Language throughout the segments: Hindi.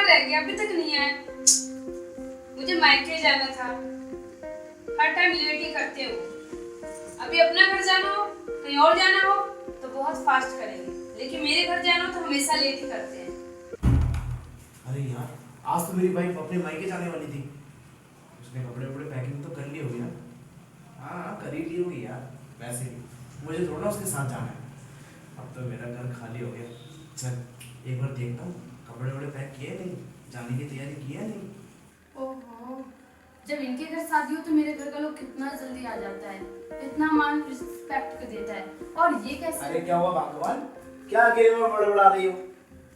रह गया, अभी तक नहीं आए? मुझे मायके जाना था, हर टाइम लेट ही करते हो। अभी अपना घर जाना हो, कहीं और जाना हो तो बहुत फास्ट करेंगे, लेकिन मेरे घर जाना हो तो हमेशा लेट ही करते हैं। अरे यार, आज तो मेरी वाइफ अपने मायके जाने वाली थी। उसने कपड़े वपड़े पैकिंग तो कर ली होगी ना? हाँ, कर ही ली होगी यार। वैसे भी मुझे थोड़ा उसके साथ जाना है। अब तो मेरा घर खाली हो गया। चल एक बार देखता हूँ, कपड़े वपड़े पैक किए नहीं, जाने की तैयारी की है नहीं। ओहो, जब इनके घर शादी हो तो मेरे घर का लोग कितना जल्दी आ जाता है, इतना मान रिस्पेक्ट कर देता है। और ये कैसे? अरे क्या हुआ भगवान, क्या अकेले में बड़बड़ा रही हो?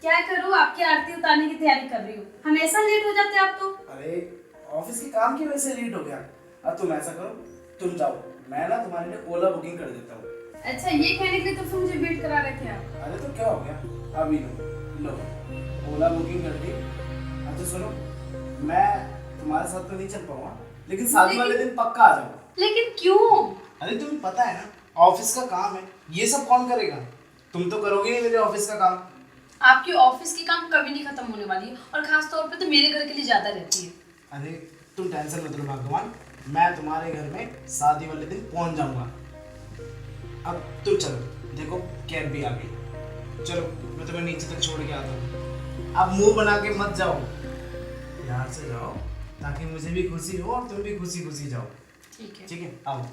क्या करूँ, आपकी आरती उतारने की तैयारी कर रही हूँ, हमेशा लेट हो जाते हैं आप तो। अरे ऑफिस के काम की वजह से लेट हो गया। अब तुम ऐसा करो, तुम जाओ, मैं ना तुम्हारे लिए ओला बुकिंग कर देता हूँ। अच्छा, ये कहने के लिए तुमसे मुझे वेट करा रखे आप? अरे तो क्या हो गया, अभी लो ओला बुकिंग कर दी। अच्छा सुनो, मैं तुम्हारे साथ तो नहीं चल पाऊंगा, लेकिन शादी वाले दिन पक्का आ जाऊंगा। लेकिन क्यों? अरे तुम्हें पता है ना, ऑफिस का काम है, ये सब कौन करेगा? तुम तो करोगे नहीं मेरे ऑफिस का काम। आपकी ऑफिस की काम कभी नहीं खत्म होने वाली है, और खास तौर पे तो मेरे घर के लिए ज्यादा रहती है। अरे तुम टेंशन मत लो भगवान, मैं तुम्हारे घर में शादी वाले दिन पहुंच जाऊंगा। अब तुम चलो, देखो कैब भी आ गई। चलो मैं तुम्हें नीचे तक छोड़ के आता हूँ। अब मुंह बना के मत जाओ, प्यार से जाओ, ताकि मुझे भी खुशी हो और तुम भी खुशी खुशी जाओ। ठीक है। ठीक है, आओ,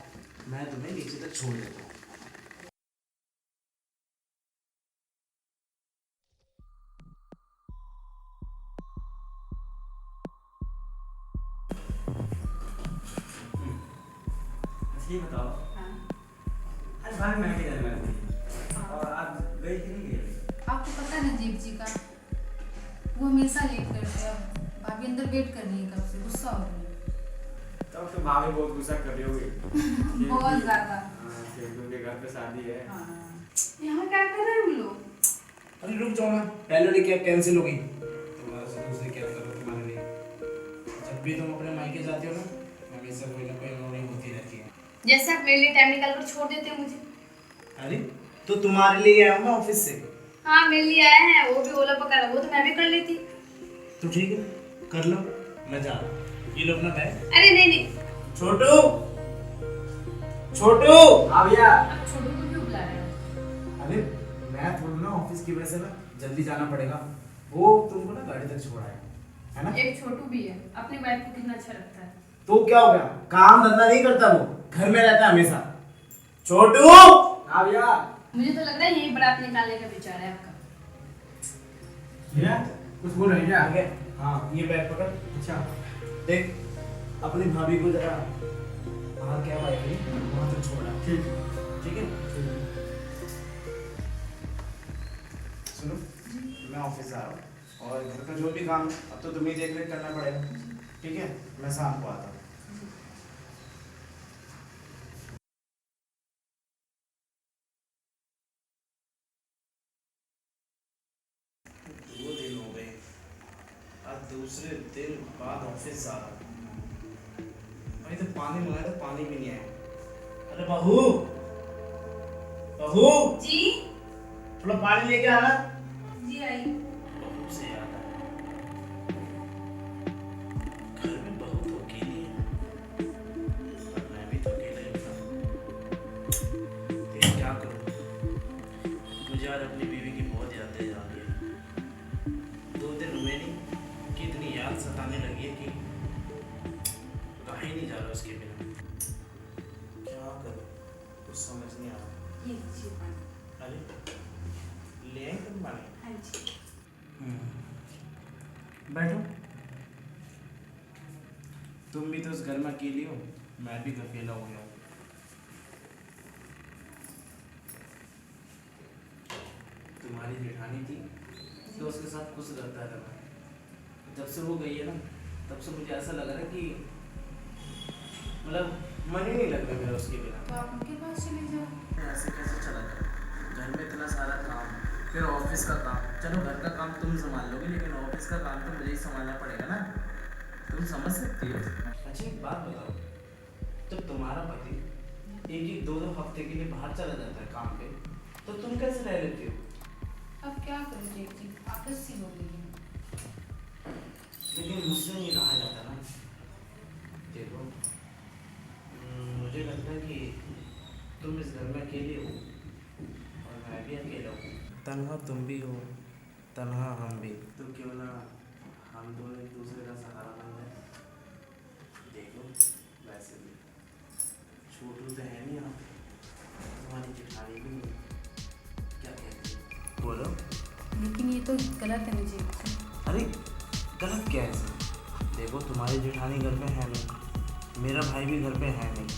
मैं तुम्हें नीचे तक छोड़ देता हूँ। ये बताओ, आज भाभी मैं के जाने वाली थी और आज गई कि नहीं गई? आपको पता है नजीब जी का, वो हमेशा लेट करते हैं। अब भाभी अंदर वेट कर रही है, कब से गुस्सा हो रही है। तब तो भाभी बहुत गुस्सा कर रही होगी। बहुत ज्यादा। हाँ, क्योंकि उनके घर पे शादी है। हाँ। यहाँ क्या कर रहे हैं हम लोग? अरे रुक जाओ ना, पहले वाली कैब कैंसिल हो गई, तुम्हारे से दूसरी कैब करो तुम्हारे लिए। जब भी तुम अपने मायके जाते हो ना, हमेशा कोई ना कोई अनहोनी होती रहती है। जैसे आप मेरे लिए टाइम निकाल कर छोड़ देते हो मुझे। अरे तो तुम्हारे लिए आया हूँ मैं ऑफिस से। हाँ, मेरे लिए आया है, वो भी ओला पकड़ा, वो तो मैं भी कर लेती। तो ठीक है, कर लो, मैं जा रहा हूँ। ये लो अपना बैग। अरे नहीं नहीं, छोटू, छोटू। हाँ भैया। आप छोटू को क्यों बुला रहे हो? अरे मैं थोड़ा ना ऑफिस की वजह से ना जल्दी जाना पड़ेगा, वो तुमको ना गाड़ी तक छोड़ा है ना? एक छोटू भी है, अपनी वाइफ को कितना अच्छा रखता है। तो क्या हो गया, काम धंधा नहीं करता वो, घर में रहता है हमेशा। छोटू। हाँ भैया। मुझे तो लग रहा है यही बारात निकालने का विचार है आपका। भैया कुछ बोल रहे हैं क्या? ठीक है, हाँ ये बैग पकड़। अच्छा। देख, अपनी भाभी को जरा बाहर क्या बाइक है वहाँ तक छोड़ा। ठीक। ठीक है, सुनो, मैं ऑफिस आ रहा हूँ और घर का जो भी काम अब तो तुम्हें देख रेख करना पड़ेगा। ठीक है, मैं शाम को आता हूँ। दो दिन हो गए, आज दूसरे दिन बाद ऑफिस आ रहा हूँ। भाई तो पानी मंगाया तो पानी भी नहीं आया। अरे बहू, बहू जी थोड़ा पानी लेके आना। जी आई। बहू से याद आया, घर में बहू तो अकेली है और मैं भी तो अकेला ही था। लेकिन क्या करूं, मुझे आज अपनी बीवी की बहुत यादें आ रही है। 2 दिन हुए नहीं कि इतनी याद सताने लगी है कि रहा ही नहीं जा रहा उसके बिना। क्या करूं, कुछ समझ नहीं आ रहा। ये लीजिए पानी। अरे ले आए तुम पानी? हाँ जी। बैठो। तुम भी तो उस घर में अकेली हो, मैं भी अकेला हो गया हूँ। तुम्हारी जेठानी थी तो उसके साथ खुश रहता था मैं। जब से वो गई है ना, तब से मुझे ऐसा लग रहा है कि मतलब मन ही नहीं लग रहा मेरा उसके बिना। तो आप उनके पास चले जाओ। ऐसे कैसे चला जाए, घर में इतना सारा काम, फिर ऑफिस का काम। चलो घर का काम तुम संभाल लोगे, लेकिन ऑफिस का काम तो मुझे ही संभालना पड़ेगा ना, तुम समझ सकती हो। अच्छा एक बात बताओ, जब तुम्हारा पति एक एक 2-2 हफ्ते के लिए बाहर चला जाता है काम पे, तो तुम कैसे रह लेती हो? अब क्या करूँ जेठ जी, आदत सी हो गई है। लेकिन मुझसे नहीं रहा जाता ना। देखो मुझे लगता है कि तुम इस घर में अकेले हो और मैं भी अकेला हूँ। तन्हा तुम भी हो, तन्हा हम भी, तो क्यों ना हम दोनों एक दूसरे का सहारा बन जाए। देखो वैसे भी छोटू तो है नहीं, आप तुम्हारी जेठानी भी नहीं, क्या कहती है बोलो। लेकिन ये तो गलत है मुझे। अरे गलत क्या है इसमें? देखो तुम्हारी जेठानी घर पे है नहीं, मेरा भाई भी घर पे है नहीं,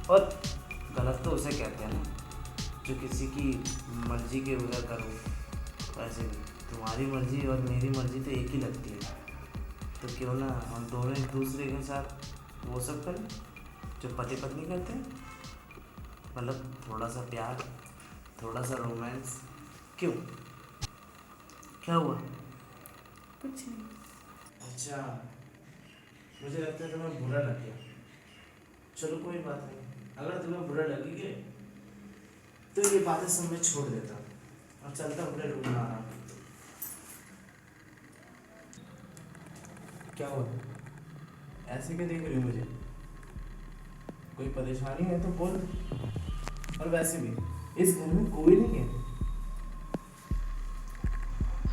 और गलत तो उसे कहते हैं ना जो किसी की मर्जी के बगैर करो। वैसे भी तुम्हारी मर्जी और मेरी मर्जी तो एक ही लगती है, तो क्यों ना हम दोनों एक दूसरे के साथ वो सब करें जो पति पत्नी करते हैं। मतलब थोड़ा सा प्यार, थोड़ा सा रोमांस। क्यों, क्या हुआ? कुछ नहीं। अच्छा, मुझे लगता है तुम्हें बुरा लग गया। चलो कोई बात नहीं, अगर तुम्हें बुरा लगेगी तो ये बातें सब मैं छोड़ देता हूँ और चलता अपने रूम में आराम करता हूँ। क्या हुआ, ऐसे क्यों देख रही हो मुझे? कोई परेशानी है तो बोल। और वैसे भी इस घर में कोई नहीं है।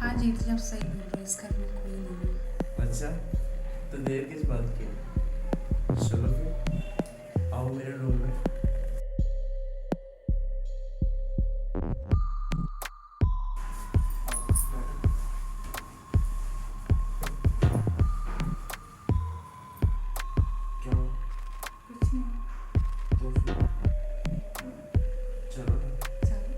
हाँ जी, तो जब सही बोल रहे हो, इस घर में कोई नहीं है। अच्छा, तो देर किस बात की? चलो फिर आओ मेरे रूम में। क्या हुआ? कुछ नहीं। तो फिर चलो ना। चलो।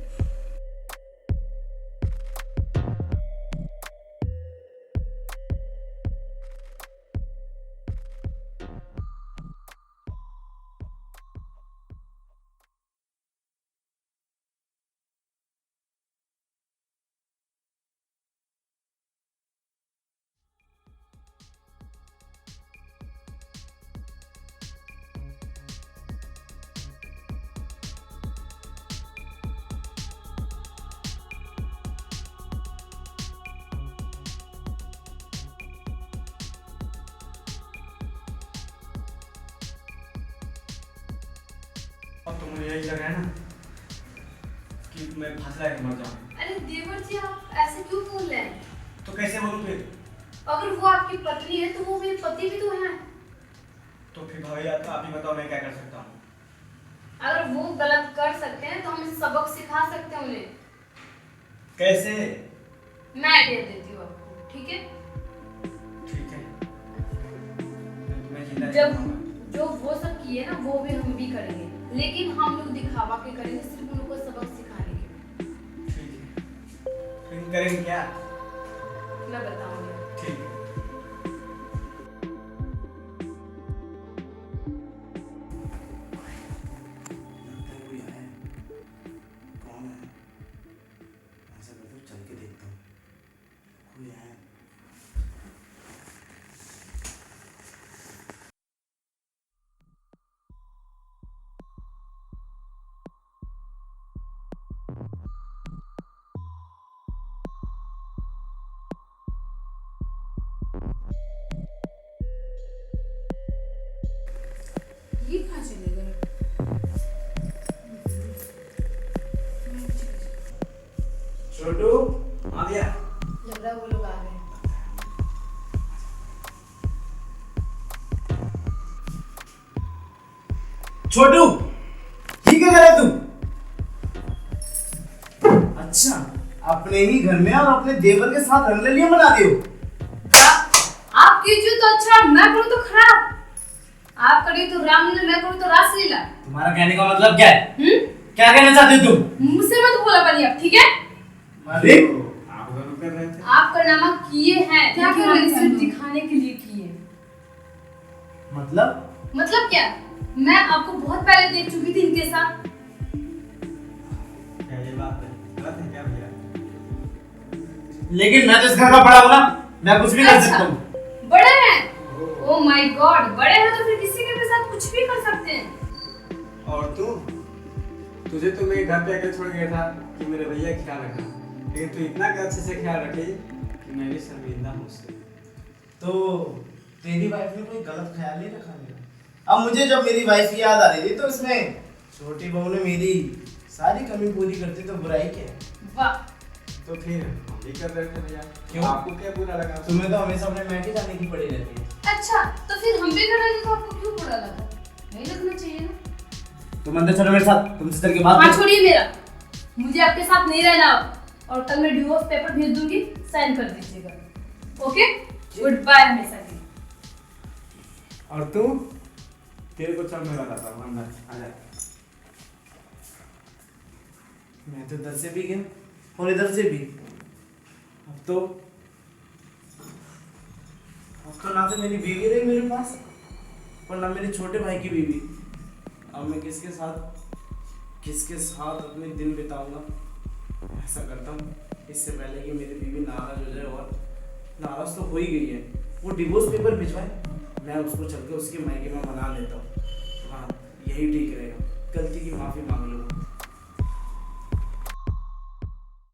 अब तो मुझे यही लग रहा है ना कि मैं फंसा है, मर जाऊँ। अरे देवर जी, आप ऐसे क्यों बोल रहे हैं? तो कैसे बोलूँ फिर? अगर वो आपकी पत्नी है तो वो मेरे पति भी तो हैं। तो फिर भैया आप ही बताओ मैं क्या कर सकता हूँ? अगर वो गलत कर सकते हैं तो हम इसे सबक सिखा सकते हैं उन्हें। कैसे? मैं आइडिया देती हूँ आपको, ठीक है? ठीक है, मैं जिंदा जब रहूंगा। जो वो सब किए ना वो भी हम भी करेंगे, लेकिन हम लोग दिखावा के करेंगे, सिर्फ उन लोगों को सबक सिखाने के। ठीक है, फिर करेंगे क्या? मैं बताऊंगी। ठीक है। लगता है कोई आया है। कौन है? ऐसा करता हूँ, चल के देखता हूँ। कोई आया है। ये कहाँ चले गए? छोटू, हाँ भैया। लग रहा है वो लोग आ गए। छोटू ठीक है करे तू? अच्छा, अपने ही घर में और अपने देवर के साथ रंगरलियां बना दियो। आप कीजिए तो अच्छा, मैं करूँ तो खराब। आप करिए तो रामलीला, मैं करूँ तो रासलीला। तुम्हारा कहने का मतलब क्या है? क्या कहना चाहते हो तुम? मुझसे मत बोला बनी आप, ठीक है? अरे आप दोनों कर रहे थे। आप कारनामा किए हैं, क्या लेकिन कर रहे हमने थे सिर्फ हम? दिखाने के लिए किए। मतलब क्या? मैं आपको बहुत पहले देख चुकी थी इनके साथ। क्या ये बात है? गलत है क्या भैया? लेकिन मैं तो इस घर का बड़ा हूं ना, मैं कुछ भी कर अच्छा, सकता हूँ। बड़े हैं? ओह माय गॉड, बड़े हैं तो फिर किसी के भी साथ कुछ भी कर सकते हैं। और तू? तुझे तो मैं घर पे आकर छोड़ गया था कि मेरे भैया का ख्याल रखना, लेकिन तू इतना अच्छे से ख्याल रखी कि मैं भी शर्मिंदा हूँ उससे। तो फिर तुम मुझे यही जगह है ना कि मैं कुछ भी कर सकता हूँ। कोई है? और तू? तुझे तो मैं घर पे आकर छोड़ गया था कि मेरे भैया का ख्याल रखना, लेकिन तू इतना अच्छे से ख्याल रखी कि मैं भी शर्मिंदा हूँ उससे। तो तेरी वाइफ ने कोई गलत ख्याल नहीं रखा मेरा? अब मुझे जब मेरी वाइफ की याद आ रही थी तो इसमें छोटी बहू ने मेरी सारी कमी पूरी करती तो बुराई क्या है? वाह, तो फिर हम भी कर रहे थे भैया। क्यों? आपको क्या बुरा लगा? तुम्हें तो हमेशा अपने मैके जाने की पड़ी रहती है। अच्छा तो फिर हम भी कर रहे थे तो आपको क्यों बुरा लगा? नहीं लगना चाहिए ना। तुम अंदर चलो मेरे साथ, तुमसे चल के बात हाँ करो। छोड़िए मेरा, मुझे आपके साथ नहीं रहना अब। और कल मैं डिवोर्स पेपर भेज दूंगी, साइन कर दीजिएगा। ओके, गुड बाय हमेशा के लिए। और तू? तेरे को चल मैं बताता हूँ, अंदर आ जा। मैं तो इधर से भी गया और इधर से भी। अब तो ना तो मेरी बीवी रही मेरे पास और ना मेरे छोटे भाई की बीवी। अब मैं किसके साथ अपने दिन बिताऊंगा? ऐसा करता हूँ इससे पहले कि मेरी बीवी नाराज हो जाए, और नाराज तो हो ही गई है, वो डिवोर्स पेपर भिजवाए, मैं उसको चल के उसके मायके में मना लेता हूँ। हाँ यही ठीक रहेगा, गलती की माफ़ी मांग लूँ।